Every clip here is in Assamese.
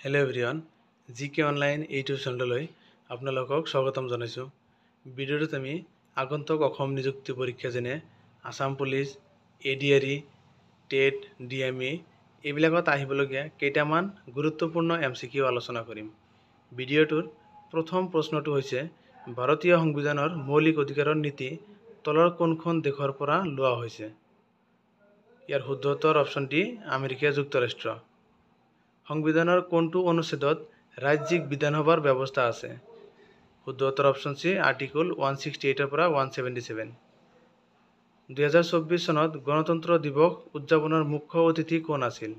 হেল্ল' এভৰিৱান, জিকে অনলাইন ইউটিউব চেনেললৈ আপোনালোকক স্বাগতম জনাইছোঁ। ভিডিঅ'টোত আমি আগন্তুক অসম নিযুক্তি পৰীক্ষা যেনে Assam police, ADRE, TET, DME এইবিলাকত আহিবলগীয়া কেইটামান গুৰুত্বপূৰ্ণ এমচিকিউ আলোচনা কৰিম। ভিডিঅ'টোৰ প্ৰথম প্ৰশ্নটো হৈছে ভাৰতীয় সংবিধানৰ মৌলিক অধিকাৰৰ নীতি তলৰ কোনখন দেশৰ পৰা লোৱা হৈছে? ইয়াৰ শুদ্ধ উত্তৰ অপশ্যন ডি, আমেৰিকা যুক্তৰাষ্ট্ৰ। সংবিধানৰ কোনটো অনুচ্ছেদত ৰাজ্যিক বিধানসভাৰ ব্যৱস্থা আছে? শুদ্ধ উত্তৰ অপশ্যন চি, আৰ্টিকল 168 পৰা 177। 2024 চনত গণতন্ত্ৰ দিৱস উদযাপনৰ মুখ্য অতিথি কোন আছিল?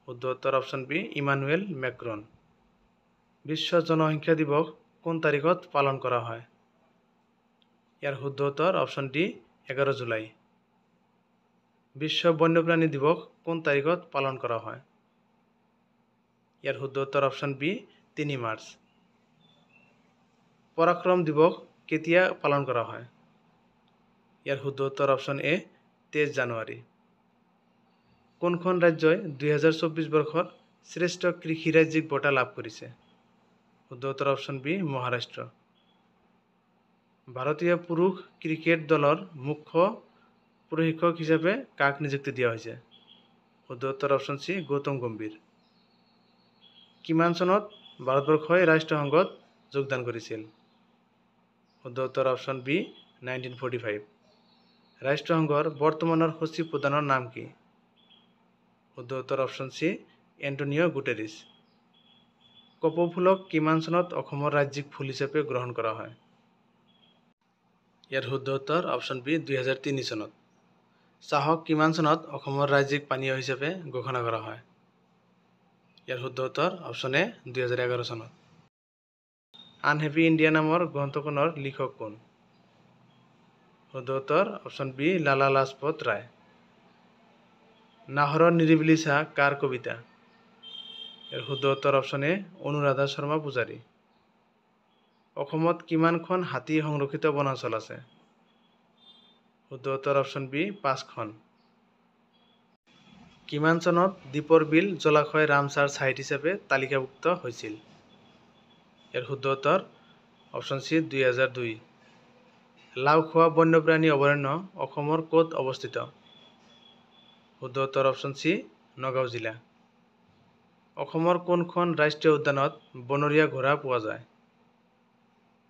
শুদ্ধ উত্তৰ অপশ্যন বি, ইমানুৱেল মেক্ৰন। বিশ্ব জনসংখ্যা দিৱস কোন তাৰিখত পালন কৰা হয়? ইয়াৰ শুদ্ধ উত্তৰ অপশ্যন ডি, 11 জুলাই। বিশ্ব বন্যপ্ৰাণী দিৱস কোন তাৰিখত পালন কৰা হয়? ইয়াৰ শুদ্ধ উত্তৰ অপশ্যন বি, 3 মাৰ্চ। পৰাক্ৰম দিৱস কেতিয়া পালন কৰা হয়? ইয়াৰ শুদ্ধ উত্তৰ অপশ্যন এ, 23 জানুৱাৰী। কোনখন ৰাজ্যই 2024 বৰ্ষৰ শ্ৰেষ্ঠ কৃষি ৰাজ্যিক বঁটা লাভ কৰিছে? শুদ্ধ উত্তৰ অপশ্যন বি, মহাৰাষ্ট্ৰ। ভাৰতীয় পুৰুষ ক্ৰিকেট দলৰ মুখ্য প্ৰশিক্ষক হিচাপে কাক নিযুক্তি দিয়া হৈছে? শুদ্ধ উত্তৰ অপশ্যন চি, গৌতম গম্ভীৰ। কিমান চনত ভাৰতবৰ্ষই ৰাষ্ট্ৰসংঘত যোগদান কৰিছিল? শুদ্ধ উত্তৰ অপশ্যন বি, 1945। ৰাষ্ট্ৰসংঘৰ বৰ্তমানৰ সচিব প্ৰধানৰ নাম কি? শুদ্ধ উত্তৰ অপশ্যন চি, এণ্টনিঅ গুটেৰেছ। কপৌ ফুলক কিমান চনত অসমৰ ৰাজ্যিক ফুল হিচাপে গ্ৰহণ কৰা হয়? ইয়াৰ শুদ্ধ উত্তৰ অপশ্যন বি, 2003 চনত। চাহক কিমান চনত অসমৰ ৰাজ্যিক পানীয় হিচাপে ঘোষণা কৰা হয়? ইয়াৰ শুদ্ধ উত্তৰ অপশ্যন এ, 2011 চনত। আনহেপী ইণ্ডিয়া নামৰ গ্ৰন্থখনৰ লিখক কোন? শুদ্ধ উত্তৰ অপশ্যন বি, লালা লাজপত ৰায়। নাহৰৰ নিৰিবিলি ছাঁ কাৰ কবিতা? ইয়াৰ শুদ্ধ উত্তৰ অপশ্যন এ, অনুৰাধা শৰ্মা পূজাৰী। অসমত কিমানখন হাতী সংৰক্ষিত বনাঞ্চল আছে? শুদ্ধ উত্তৰ অপশ্যন বি, 5খন। কিমান চনত দীপৰ বিল জলাশয় ৰামছাৰ ছাইট হিচাপে তালিকাভুক্ত হৈছিল? ইয়াৰ শুদ্ধ উত্তৰ অপশ্যন চি, 2002। লাওখোৱা বন্যপ্ৰাণী অভয়াৰণ্য অসমৰ ক'ত অৱস্থিত? শুদ্ধ উত্তৰ অপশ্যন চি, নগাঁও জিলা। অসমৰ কোনখন ৰাষ্ট্ৰীয় উদ্যানত বনৰীয়া ঘোঁৰা পোৱা যায়?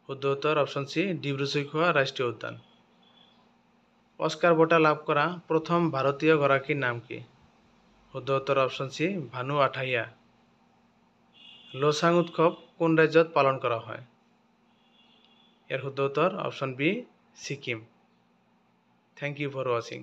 শুদ্ধ উত্তৰ অপশ্যন চি, ডিব্ৰু-চৈখোৱা ৰাষ্ট্ৰীয় উদ্যান। অস্কাৰ বঁটা লাভ কৰা প্ৰথম ভাৰতীয় গৰাকীৰ নাম কি? শুদ্ধ উত্তৰ অপশ্যন চি, ভানু আথাইয়া। লোচাং উৎসৱ কোন ৰাজ্যত পালন কৰা হয়? ইয়াৰ শুদ্ধ উত্তৰ option B, Sikkim. Thank you for ৱাচিং।